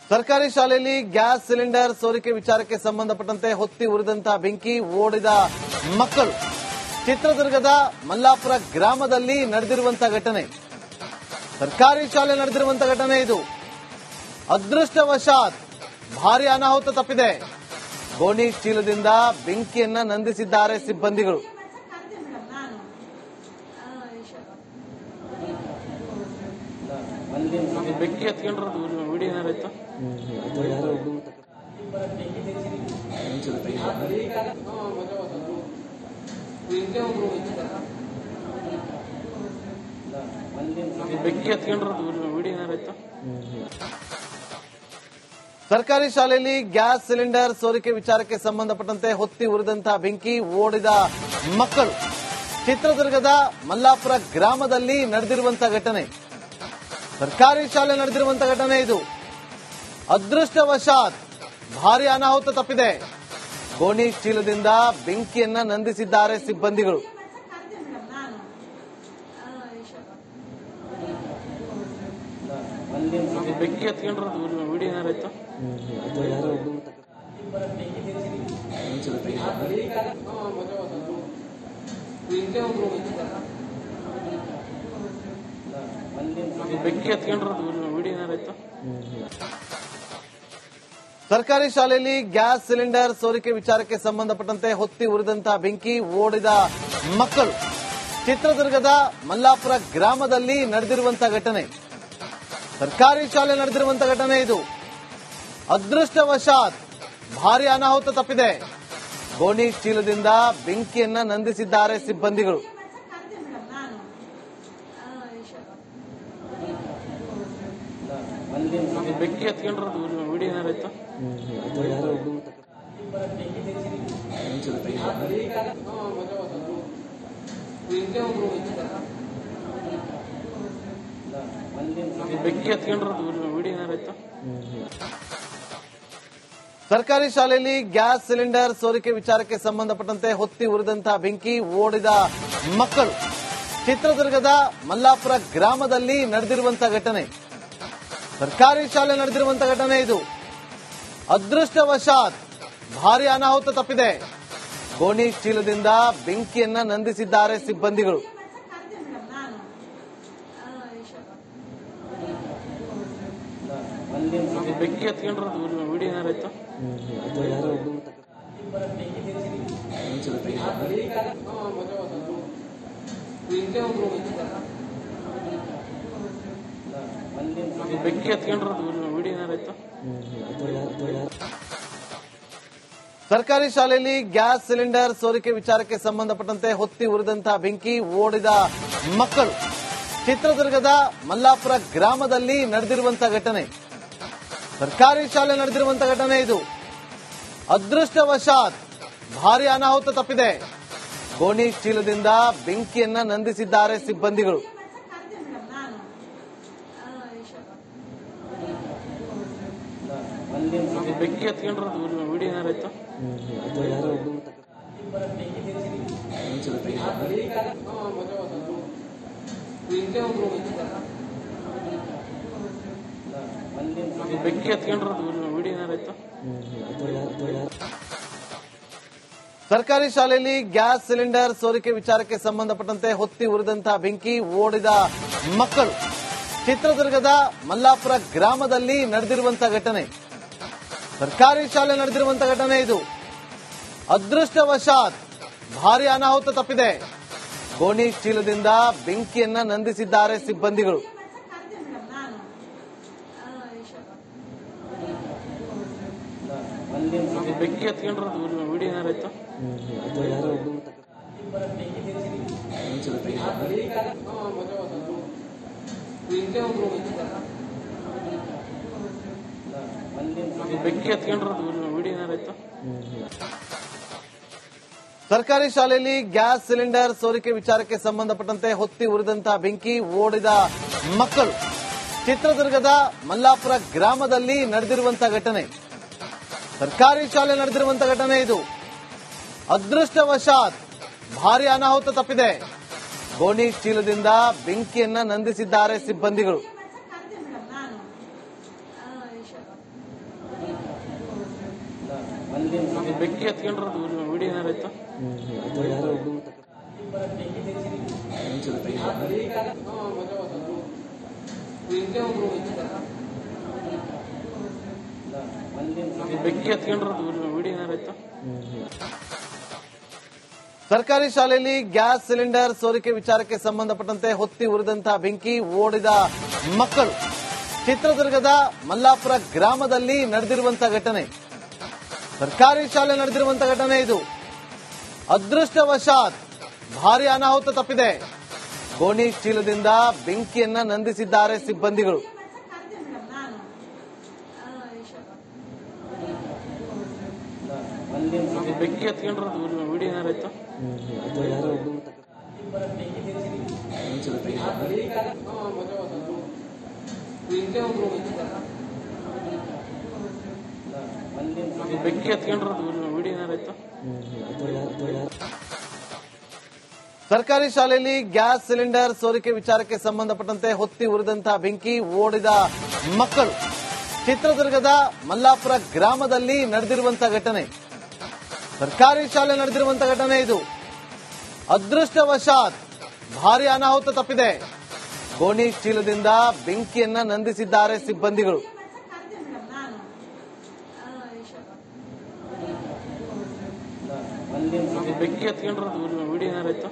ಸರ್ಕಾರಿ ಶಾಲೆಯಲ್ಲಿ gas cylinder ಸೋರಿಕೆ ವಿಚಾರಕ್ಕೆ ಸಂಬಂಧಪಟ್ಟಂತೆ ಹೊತ್ತಿ ಉರಿದಂತಹ ಬೆಂಕಿ ಓಡಿದ ಮಕ್ಕಳು. ಚಿತ್ರದುರ್ಗದ ಮಲ್ಲಾಪುರ ಗ್ರಾಮದಲ್ಲಿ ನಡೆದಿರುವಂತಹ ಘಟನೆ. ಸರ್ಕಾರಿ ಶಾಲೆ ನಡೆದಿರುವಂತಹ ಘಟನೆ ಇದು. ಅದೃಷ್ಟವಶಾತ್ ಭಾರಿ ಅನಾಹುತ ತಪ್ಪಿದೆ. ಗೋಣಿ ಚೀಲದಿಂದ ಬೆಂಕಿಯನ್ನ ನಂದಿಸಿದ್ದಾರೆ ಸಿಬ್ಬಂದಿಗಳು. ಬೆಂಕಿ ಹತ್ಕೊಂಡ್ರದು ವಿಡಿಯೋ ಏನಾರೈತ ಬೆಂಕಿ ಹತ್ಕೊಂಡ್ರದು ವಿಡಿಯೋ ಏನಾರೈತ. ಸರ್ಕಾರಿ ಶಾಲೆಯಲ್ಲಿ ಗ್ಯಾಸ್ ಸಿಲಿಂಡರ್ ಸೋರಿಕೆ ವಿಚಾರಕ್ಕೆ ಸಂಬಂಧಪಟ್ಟಂತೆ ಹೊತ್ತಿ ಉರಿದಂತಹ ಬೆಂಕಿ ಓಡಿದ ಮಕ್ಕಳು. ಚಿತ್ರದುರ್ಗದ ಮಲ್ಲಾಪುರ ಗ್ರಾಮದಲ್ಲಿ ನಡೆದಿರುವಂತಹ ಘಟನೆ. ಸರ್ಕಾರಿ ಶಾಲೆ ನಡೆದಿರುವಂತಹ ಘಟನೆ ಇದು. ಅದೃಷ್ಟವಶಾತ್ ಭಾರಿ ಅನಾಹುತ ತಪ್ಪಿದೆ. ಗೋಣಿ ಚೀಲದಿಂದ ಬೆಂಕಿಯನ್ನ ನಂದಿಸಿದ್ದಾರೆ ಸಿಬ್ಬಂದಿಗಳು. ಬೆಂಕಿ ಹತ್ಕೊಂಡ್ರದು ವಿಡಿಯೋ ಏನಾರೈತ ಬೆಂಕಿ ಹತ್ಕೊಂಡ್ರದು ವಿಡಿಯೋ ಏನಾರೈತ. ಸರ್ಕಾರಿ ಶಾಲೆಯಲ್ಲಿ ಗ್ಯಾಸ್ ಸಿಲಿಂಡರ್ ಸೋರಿಕೆ ವಿಚಾರಕ್ಕೆ ಸಂಬಂಧಪಟ್ಟಂತೆ ಹೊತ್ತಿ ಉರಿದಂತಹ ಬೆಂಕಿ ಓಡಿದ ಮಕ್ಕಳು. ಚಿತ್ರದುರ್ಗದ ಮಲ್ಲಾಪುರ ಗ್ರಾಮದಲ್ಲಿ ನಡೆದಿರುವಂತಹ ಘಟನೆ. ಸರ್ಕಾರಿ ಶಾಲೆ ನಡೆದಿರುವಂತಹ ಘಟನೆ ಇದು. ಅದೃಷ್ಟವಶಾತ್ ಭಾರಿ ಅನಾಹುತ ತಪ್ಪಿದೆ. ಗೋಣಿ ಚೀಲದಿಂದ ಬೆಂಕಿಯನ್ನ ನಂದಿಸಿದ್ದಾರೆ ಸಿಬ್ಬಂದಿಗಳು. ಬೆಂಕಿ ಹತ್ಕೊಂಡ್ರದು ವಿಡಿಯೋ ಏನಾರೈತ ಬೆಂಕಿ ಹತ್ಕೊಂಡ್ರದು ವಿಡಿಯೋ ಏನಾರೈತ. ಸರ್ಕಾರಿ ಶಾಲೆಯಲ್ಲಿ ಗ್ಯಾಸ್ ಸಿಲಿಂಡರ್ ಸೋರಿಕೆ ವಿಚಾರಕ್ಕೆ ಸಂಬಂಧಪಟ್ಟಂತೆ ಹೊತ್ತಿ ಉರಿದಂತಹ ಬೆಂಕಿ ಓಡಿದ ಮಕ್ಕಳು. ಚಿತ್ರದುರ್ಗದ ಮಲ್ಲಾಪುರ ಗ್ರಾಮದಲ್ಲಿ ನಡೆದಿರುವಂತಹ ಘಟನೆ. ಸರ್ಕಾರಿ ಶಾಲೆ ನಡೆದಿರುವಂತಹ ಘಟನೆ ಇದು. ಅದೃಷ್ಟವಶಾತ್ ಭಾರಿ ಅನಾಹುತ ತಪ್ಪಿದೆ. ಗೋಣಿ ಚೀಲದಿಂದ ಬೆಂಕಿಯನ್ನ ನಂದಿಸಿದ್ದಾರೆ ಸಿಬ್ಬಂದಿಗಳು. ಬೆಂಕಿ ಹತ್ಕೊಂಡ್ರದು ವಿಡಿಯೋ ಏನಾರೈತ ಬೆಂಕಿ ಹತ್ಕೊಂಡ್ರದು ವಿಡಿಯೋ ಏನಾರೈತ. ಸರ್ಕಾರಿ ಶಾಲೆಯಲ್ಲಿ ಗ್ಯಾಸ್ ಸಿಲಿಂಡರ್ ಸೋರಿಕೆ ವಿಚಾರಕ್ಕೆ ಸಂಬಂಧಪಟ್ಟಂತೆ ಹೊತ್ತಿ ಉರಿದಂತಹ ಬೆಂಕಿ ಓಡಿದ ಮಕ್ಕಳು. ಚಿತ್ರದುರ್ಗದ ಮಲ್ಲಾಪುರ ಗ್ರಾಮದಲ್ಲಿ ನಡೆದಿರುವಂತಹ ಘಟನೆ. ಸರ್ಕಾರಿ ಶಾಲೆ ನಡೆದಿರುವಂತಹ ಘಟನೆ ಇದು. ಅದೃಷ್ಟವಶಾತ್ ಭಾರಿ ಅನಾಹುತ ತಪ್ಪಿದೆ. ಗೋಣಿ ಚೀಲದಿಂದ ಬೆಂಕಿಯನ್ನ ನಂದಿಸಿದ್ದಾರೆ ಸಿಬ್ಬಂದಿಗಳು. ಬೆಂಕಿ ಹತ್ಕೊಂಡ್ರದು ವಿಡಿಯೋ ಏನಾರೈತ ಬೆಂಕಿ ಹತ್ಕೊಂಡ್ರದು ವಿಡಿಯೋ ಏನಾರೈತ. ಸರ್ಕಾರಿ ಶಾಲೆಯಲ್ಲಿ ಗ್ಯಾಸ್ ಸಿಲಿಂಡರ್ ಸೋರಿಕೆ ವಿಚಾರಕ್ಕೆ ಸಂಬಂಧಪಟ್ಟಂತೆ ಹೊತ್ತಿ ಉರಿದಂತಹ ಬೆಂಕಿ ಓಡಿದ ಮಕ್ಕಳು. ಚಿತ್ರದುರ್ಗದ ಮಲ್ಲಾಪುರ ಗ್ರಾಮದಲ್ಲಿ ನಡೆದಿರುವಂತಹ ಘಟನೆ. ಸರ್ಕಾರಿ ಶಾಲೆ ನಡೆದಿರುವಂತಹ ಘಟನೆ ಇದು. ಅದೃಷ್ಟವಶಾತ್ ಭಾರಿ ಅನಾಹುತ ತಪ್ಪಿದೆ. ಗೋಣಿ ಚೀಲದಿಂದ ಬೆಂಕಿಯನ್ನ ನಂದಿಸಿದ್ದಾರೆ ಸಿಬ್ಬಂದಿಗಳು. ಬೆಂಕಿ ಹತ್ಕೊಂಡ್ರದು ವಿಡಿಯೋ ಏನಾರೈತ ಬೆಂಕಿ ಹತ್ಕೊಂಡ್ರದು ವಿಡಿಯೋ ಏನಾರೈತ. ಸರ್ಕಾರಿ ಶಾಲೆಯಲ್ಲಿ ಗ್ಯಾಸ್ ಸಿಲಿಂಡರ್ ಸೋರಿಕೆ ವಿಚಾರಕ್ಕೆ ಸಂಬಂಧಪಟ್ಟಂತೆ ಹೊತ್ತಿ ಉರಿದಂತಹ ಬೆಂಕಿ ಓಡಿದ ಮಕ್ಕಳು. ಚಿತ್ರದುರ್ಗದ ಮಲ್ಲಾಪುರ ಗ್ರಾಮದಲ್ಲಿ ನಡೆದಿರುವಂತಹ ಘಟನೆ. ಸರ್ಕಾರಿ ಶಾಲೆ ನಡೆದಿರುವಂತಹ ಘಟನೆ ಇದು. ಅದೃಷ್ಟವಶಾತ್ ಭಾರಿ ಅನಾಹುತ ತಪ್ಪಿದೆ. ಗೋಣಿ ಚೀಲದಿಂದ ಬೆಂಕಿಯನ್ನ ನಂದಿಸಿದ್ದಾರೆ ಸಿಬ್ಬಂದಿಗಳು. ಬೆಂಕಿ ಹತ್ಕೊಂಡ್ರದ್ದು ವಿಡಿಯೋ ಏನಾರು ಆಯ್ತಾ? ಬೆಂಕಿ ಹತ್ಕೊಂಡ್ರದ್ದು ವಿಡಿಯೋ ಏನಾರು ಆಯ್ತಾ? ಸರ್ಕಾರಿ ಶಾಲೆಯಲ್ಲಿ ಗ್ಯಾಸ್ ಸಿಲಿಂಡರ್ ಸೋರಿಕೆ ವಿಚಾರಕ್ಕೆ ಸಂಬಂಧಪಟ್ಟಂತೆ ಹೊತ್ತಿ ಉರಿದಂತಹ ಬೆಂಕಿ ಓಡಿದ ಮಕ್ಕಳು. ಚಿತ್ರದುರ್ಗದ ಮಲ್ಲಾಪುರ ಗ್ರಾಮದಲ್ಲಿ ನಡೆದಿರುವಂತಹ ಘಟನೆ. ಸರ್ಕಾರಿ ಶಾಲೆ ನಡೆದಿರುವಂತಹ ಘಟನೆ ಇದು. ಅದೃಷ್ಟವಶಾತ್ ಭಾರಿ ಅನಾಹುತ ತಪ್ಪಿದೆ. ಗೋಣಿ ಚೀಲದಿಂದ ಬೆಂಕಿಯನ್ನ ನಂದಿಸಿದ್ದಾರೆ ಸಿಬ್ಬಂದಿಗಳು. ಬೆಂಕಿ ಹತ್ಕೊಂಡ್ರದ್ದು ವಿಡಿಯೋ ಏನಾರು ಆಯ್ತಾ? ಬೆಂಕಿ ಹತ್ಕೊಂಡ್ರದ್ದು ವಿಡಿಯೋ ಏನಾರು ಆಯ್ತಾ? ಸರ್ಕಾರಿ ಶಾಲೆಯಲ್ಲಿ ಗ್ಯಾಸ್ ಸಿಲಿಂಡರ್ ಸೋರಿಕೆ ವಿಚಾರಕ್ಕೆ ಸಂಬಂಧಪಟ್ಟಂತೆ ಹೊತ್ತಿ ಉರಿದಂತಹ ಬೆಂಕಿ ಓಡಿದ ಮಕ್ಕಳು. ಚಿತ್ರದುರ್ಗದ ಮಲ್ಲಾಪುರ ಗ್ರಾಮದಲ್ಲಿ ನಡೆದಿರುವಂತಹ ಘಟನೆ. ಸರ್ಕಾರಿ ಶಾಲೆ ನಡೆದಿರುವಂತಹ ಘಟನೆ ಇದು. ಅದೃಷ್ಟವಶಾತ್ ಭಾರಿ ಅನಾಹುತ ತಪ್ಪಿದೆ. ಗೋಣಿ ಚೀಲದಿಂದ ಬೆಂಕಿಯನ್ನ ನಂದಿಸಿದ್ದಾರೆ ಸಿಬ್ಬಂದಿಗಳು. ಬೆಂಕಿ ಹತ್ಕೊಂಡ್ರದ್ದು ವಿಡಿಯೋ ಏನಾರು ಆಯ್ತಾ?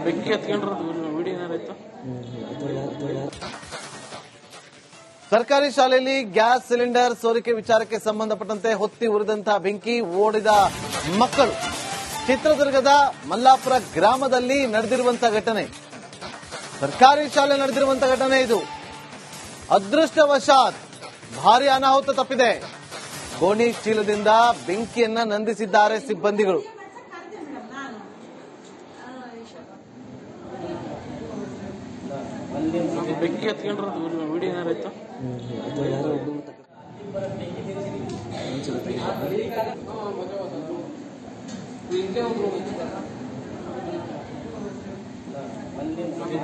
ಬೆಂಕಿ ಹತ್ಕೊಂಡ್ರದ್ದು ವಿಡಿಯೋ ಏನಾರು ಆಯ್ತಾ? ಸರ್ಕಾರಿ ಶಾಲೆಯಲ್ಲಿ ಗ್ಯಾಸ್ ಸಿಲಿಂಡರ್ ಸೋರಿಕೆ ವಿಚಾರಕ್ಕೆ ಸಂಬಂಧಪಟ್ಟಂತೆ ಹೊತ್ತಿ ಉರಿದಂತಹ ಬೆಂಕಿ ಓಡಿದ ಮಕ್ಕಳು. ಚಿತ್ರದುರ್ಗದ ಮಲ್ಲಾಪುರ ಗ್ರಾಮದಲ್ಲಿ ನಡೆದಿರುವಂತಹ ಘಟನೆ. ಸರ್ಕಾರಿ ಶಾಲೆ ನಡೆದಿರುವಂತಹ ಘಟನೆ ಇದು. ಅದೃಷ್ಟವಶಾತ್ ಭಾರಿ ಅನಾಹುತ ತಪ್ಪಿದೆ. ಗೋಣಿ ಚೀಲದಿಂದ ಬೆಂಕಿಯನ್ನ ನಂದಿಸಿದ್ದಾರೆ ಸಿಬ್ಬಂದಿಗಳು. ಬೆಂಕಿ ಹತ್ಕೊಂಡ್ರದ್ದು ವಿಡಿಯೋ ಏನಾರು ಆಯ್ತಾ?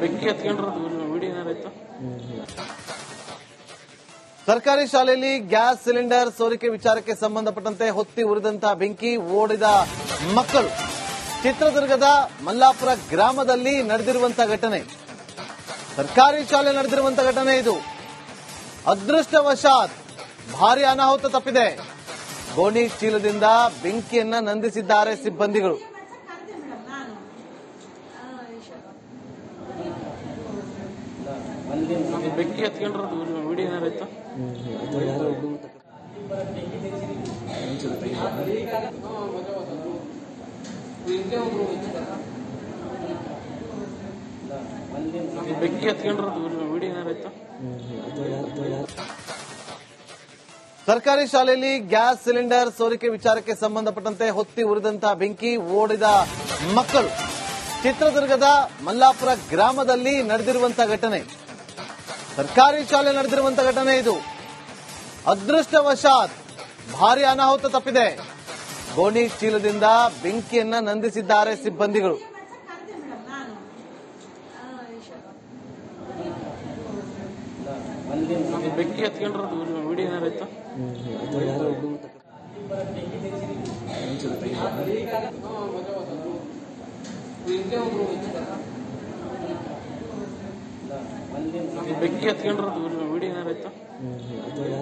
ಬೆಂಕಿ ಹತ್ಕೊಂಡ್ರದ್ದು ವಿಡಿಯೋ ಏನಾರು ಆಯ್ತಾ? ಸರ್ಕಾರಿ ಶಾಲೆಯಲ್ಲಿ ಗ್ಯಾಸ್ ಸಿಲಿಂಡರ್ ಸೋರಿಕೆ ವಿಚಾರಕ್ಕೆ ಸಂಬಂಧಪಟ್ಟಂತೆ ಹೊತ್ತಿ ಉರಿದಂತಹ ಬೆಂಕಿ ಓಡಿದ ಮಕ್ಕಳು. ಚಿತ್ರದುರ್ಗದ ಮಲ್ಲಾಪುರ ಗ್ರಾಮದಲ್ಲಿ ನಡೆದಿರುವಂತಹ ಘಟನೆ. ಸರ್ಕಾರಿ ಶಾಲೆ ನಡೆದಿರುವಂತಹ ಘಟನೆ ಇದು. ಅದೃಷ್ಟವಶಾತ್ ಭಾರಿ ಅನಾಹುತ ತಪ್ಪಿದೆ. ಗೋಣಿ ಚೀಲದಿಂದ ಬೆಂಕಿಯನ್ನ ನಂದಿಸಿದ್ದಾರೆ ಸಿಬ್ಬಂದಿಗಳು. ಬೆಂಕಿ ಹತ್ಕೊಂಡ್ರದ್ದು ವಿಡಿಯೋ ಏನಾರು ಆಯ್ತಾ? ಬೆಂಕಿ ಹತ್ಕೊಂಡ್ರದ್ದು ವಿಡಿಯೋ ಏನಾರು ಆಯ್ತಾ? ಸರ್ಕಾರಿ ಶಾಲೆಯಲ್ಲಿ ಗ್ಯಾಸ್ ಸಿಲಿಂಡರ್ ಸೋರಿಕೆ ವಿಚಾರಕ್ಕೆ ಸಂಬಂಧಪಟ್ಟಂತೆ ಹೊತ್ತಿ ಉರಿದಂತಹ ಬೆಂಕಿ ಓಡಿದ ಮಕ್ಕಳು. ಚಿತ್ರದುರ್ಗದ ಮಲ್ಲಾಪುರ ಗ್ರಾಮದಲ್ಲಿ ನಡೆದಿರುವಂತಹ ಘಟನೆ. ಸರ್ಕಾರಿ ಶಾಲೆ ನಡೆದಿರುವಂತಹ ಘಟನೆ ಇದು. ಅದೃಷ್ಟವಶಾತ್ ಭಾರಿ ಅನಾಹುತ ತಪ್ಪಿದೆ. ಗೋಣಿ ಚೀಲದಿಂದ ಬೆಂಕಿಯನ್ನ ನಂದಿಸಿದ್ದಾರೆ ಸಿಬ್ಬಂದಿಗಳು. ಬೆಂಕಿ ಹತ್ಕೊಂಡ್ರದ್ದು ವಿಡಿಯೋ ಏನಾರು ಆಯ್ತಾ? ಬೆಂಕಿ ಹತ್ಕೊಂಡ್ರದ್ದು ವಿಡಿಯೋ ಏನಾರು ಆಯ್ತಾ?